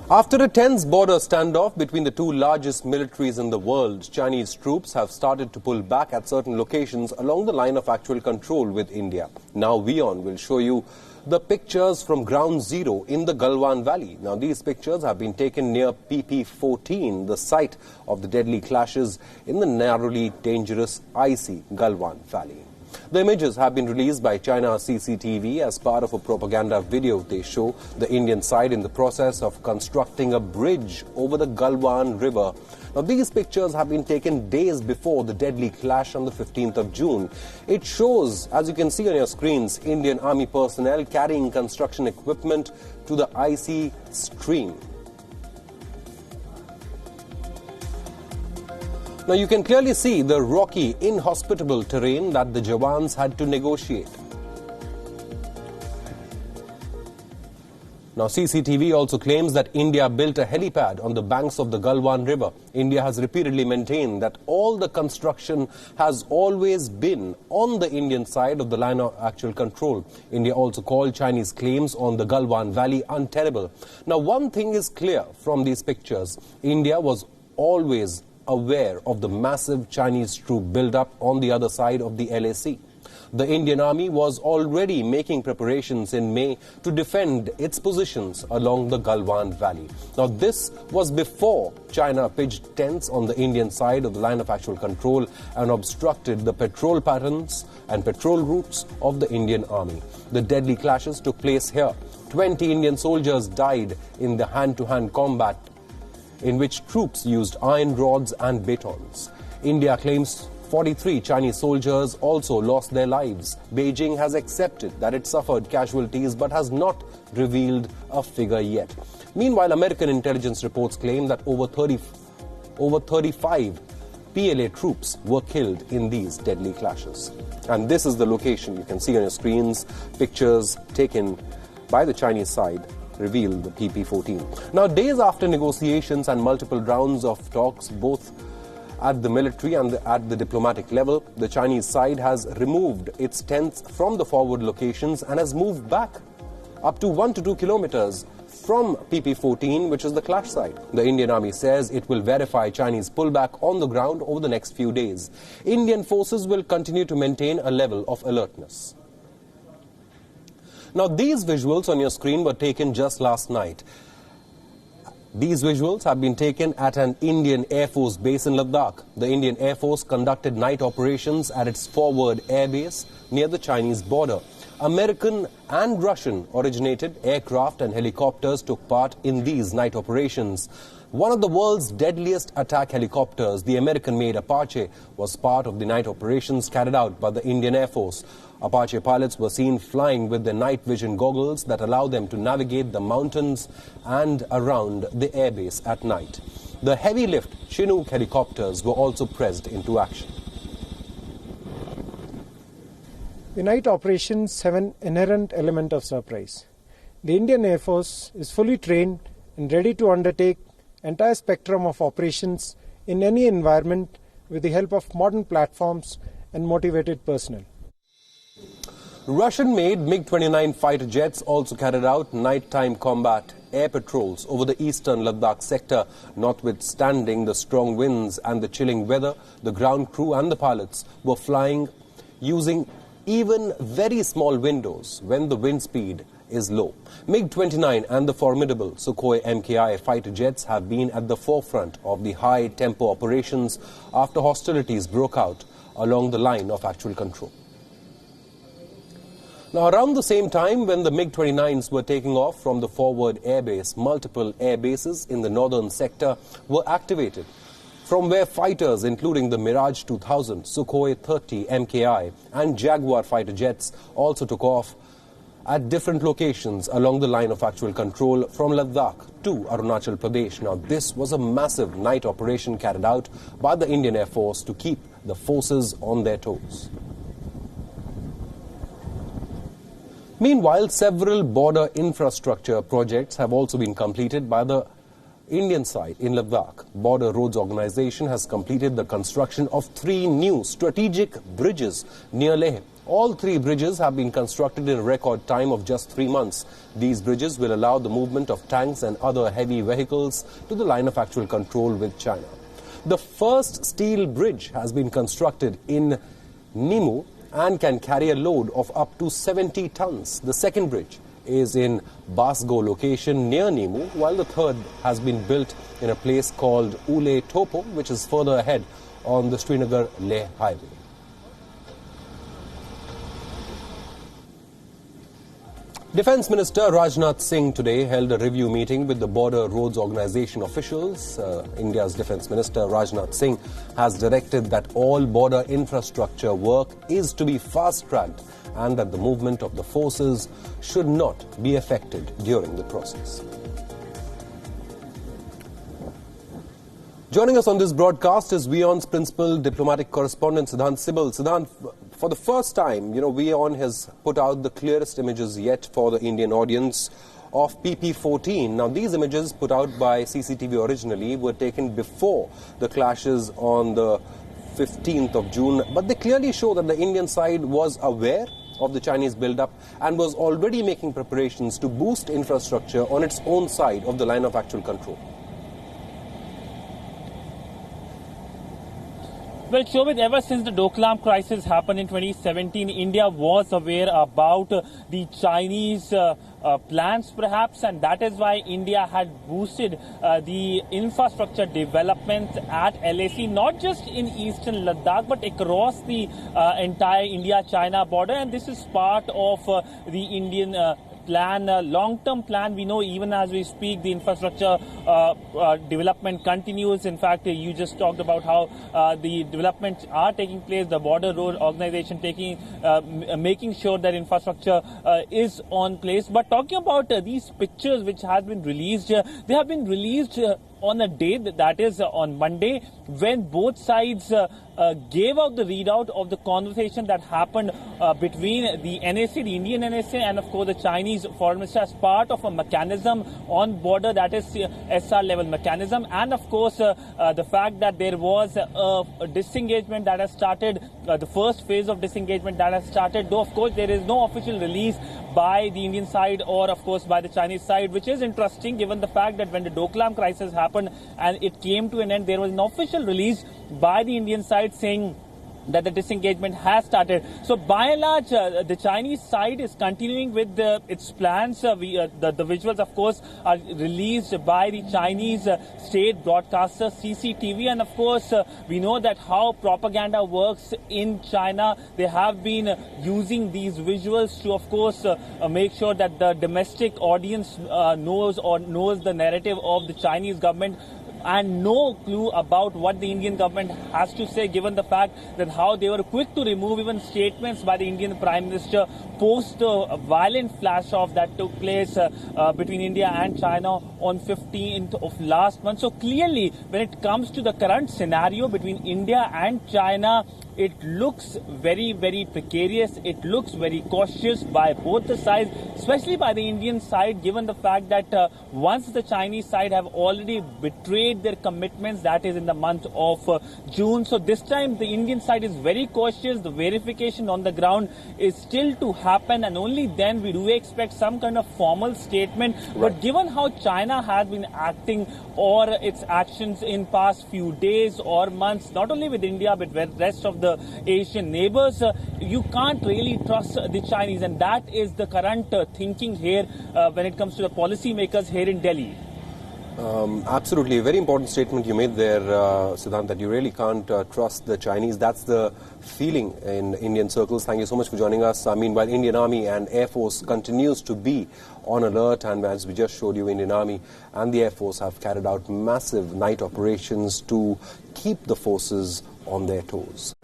After a tense border standoff between the two largest militaries in the world, Chinese troops have started to pull back at certain locations along the line of actual control with India. Now WION will show you the pictures from ground zero in the Galwan Valley. Now these pictures have been taken near PP14, the site of the deadly clashes in the narrowly dangerous icy Galwan Valley. The images have been released by China's CCTV as part of a propaganda video. They show the Indian side in the process of constructing a bridge over the Galwan River. Now, these pictures have been taken days before the deadly clash on the 15th of June. It shows, as you can see on your screens, Indian Army personnel carrying construction equipment to the icy stream. Now you can clearly see the rocky, inhospitable terrain that the Jawans had to negotiate. Now CCTV also claims that India built a helipad on the banks of the Galwan River. India has repeatedly maintained that all the construction has always been on the Indian side of the line of actual control. India also called Chinese claims on the Galwan Valley untenable. Now one thing is clear from these pictures. India was always aware of the massive Chinese troop build-up on the other side of the LAC. The Indian Army was already making preparations in May to defend its positions along the Galwan Valley. Now this was before China pitched tents on the Indian side of the line of actual control and obstructed the patrol patterns and patrol routes of the Indian Army. The deadly clashes took place here. 20 Indian soldiers died in the hand-to-hand combat in which troops used iron rods and batons. India claims 43 Chinese soldiers also lost their lives. Beijing has accepted that it suffered casualties but has not revealed a figure yet. Meanwhile, American intelligence reports claim that over 35 PLA troops were killed in these deadly clashes. And this is the location. You can see on your screens pictures taken by the Chinese side reveal the PP14. Now, days after negotiations and multiple rounds of talks, both at the military and at the diplomatic level, the Chinese side has removed its tents from the forward locations and has moved back up to 1 to 2 kilometers from PP14, which is the clash site. The Indian Army says it will verify Chinese pullback on the ground over the next few days. Indian forces will continue to maintain a level of alertness. Now, these visuals on your screen were taken just last night. These visuals have been taken at an Indian Air Force base in Ladakh. The Indian Air Force conducted night operations at its forward air base near the Chinese border. American and Russian-originated aircraft and helicopters took part in these night operations. One of the world's deadliest attack helicopters, the American-made Apache, was part of the night operations carried out by the Indian Air Force. Apache pilots were seen flying with their night vision goggles that allow them to navigate the mountains and around the airbase at night. The heavy-lift Chinook helicopters were also pressed into action. The night operations have an inherent element of surprise. The Indian Air Force is fully trained and ready to undertake entire spectrum of operations in any environment with the help of modern platforms and motivated personnel. Russian-made MiG-29 fighter jets also carried out nighttime combat air patrols over the eastern Ladakh sector. Notwithstanding the strong winds and the chilling weather, the ground crew and the pilots were flying using even very small windows when the wind speed is low. MiG-29 and the formidable Sukhoi MKI fighter jets have been at the forefront of the high-tempo operations after hostilities broke out along the line of actual control. Now, around the same time when the MiG-29s were taking off from the forward airbase, multiple air bases in the northern sector were activated, from where fighters including the Mirage 2000, Sukhoi 30 MKI and Jaguar fighter jets also took off at different locations along the line of actual control from Ladakh to Arunachal Pradesh. Now, this was a massive night operation carried out by the Indian Air Force to keep the forces on their toes. Meanwhile, several border infrastructure projects have also been completed by the Indian side in Ladakh. Border Roads Organization has completed the construction of 3 new strategic bridges near Leh. All 3 bridges have been constructed in a record time of just 3 months. These bridges will allow the movement of tanks and other heavy vehicles to the line of actual control with China. The first steel bridge has been constructed in Nimu and can carry a load of up to 70 tons. The second bridge is in Basgo location near Nimu, while the third has been built in a place called Ule Topo, which is further ahead on the Srinagar-Leh highway. Defence Minister Rajnath Singh today held a review meeting with the Border Roads Organisation officials. India's Defence Minister Rajnath Singh has directed that all border infrastructure work is to be fast-tracked and that the movement of the forces should not be affected during the process. Joining us on this broadcast is WION's principal diplomatic correspondent Siddhant Sibal. Siddhant, for the first time, WION has put out the clearest images yet for the Indian audience of PP-14. Now, these images put out by CCTV originally were taken before the clashes on the 15th of June, but they clearly show that the Indian side was aware of the Chinese build-up and was already making preparations to boost infrastructure on its own side of the line of actual control. Well, Shobit, ever since the Doklam crisis happened in 2017, India was aware about the Chinese plans, perhaps, and that is why India had boosted the infrastructure development at LAC, not just in eastern Ladakh, but across the entire India-China border. And this is part of the Indian plan, long-term plan. We know even as we speak, the infrastructure development continues. In fact, you just talked about how the developments are taking place, the Border Road Organization making sure that infrastructure is on place. But talking about these pictures which have been released, they have been released on a day that is on Monday, when both sides gave out the readout of the conversation that happened between the NSA, the Indian NSA, and of course the Chinese Foreign Minister as part of a mechanism on border, that is SR level mechanism, and of course the fact that there was a disengagement that has started, the first phase of disengagement that has started, though of course there is no official release by the Indian side or of course by the Chinese side, which is interesting given the fact that when the Doklam crisis happened and it came to an end, there was an official release by the Indian side saying that the disengagement has started. So by and large, the Chinese side is continuing with its plans. The visuals, of course, are released by the Chinese state broadcaster CCTV. And of course, we know that how propaganda works in China. They have been using these visuals to, of course, make sure that the domestic audience knows the narrative of the Chinese government, and no clue about what the Indian government has to say, given the fact that how they were quick to remove even statements by the Indian Prime Minister post a violent flash-off that took place between India and China on 15th of last month. So clearly, when it comes to the current scenario between India and China, it looks very, very precarious. It looks very cautious by both the sides, especially by the Indian side, given the fact that once the Chinese side have already betrayed their commitments, that is in the month of June. So this time the Indian side is very cautious. The verification on the ground is still to happen, and only then we do expect some kind of formal statement. Right. But given how China has been acting or its actions in past few days or months, not only with India but with the rest of the Asian neighbors, you can't really trust the Chinese, and that is the current thinking here when it comes to the policymakers here in Delhi. Absolutely. A very important statement you made there, Siddhant, that you really can't trust the Chinese. That's the feeling in Indian circles. Thank you so much for joining us. Meanwhile, Indian Army and Air Force continues to be on alert, and as we just showed you, Indian Army and the Air Force have carried out massive night operations to keep the forces on their toes.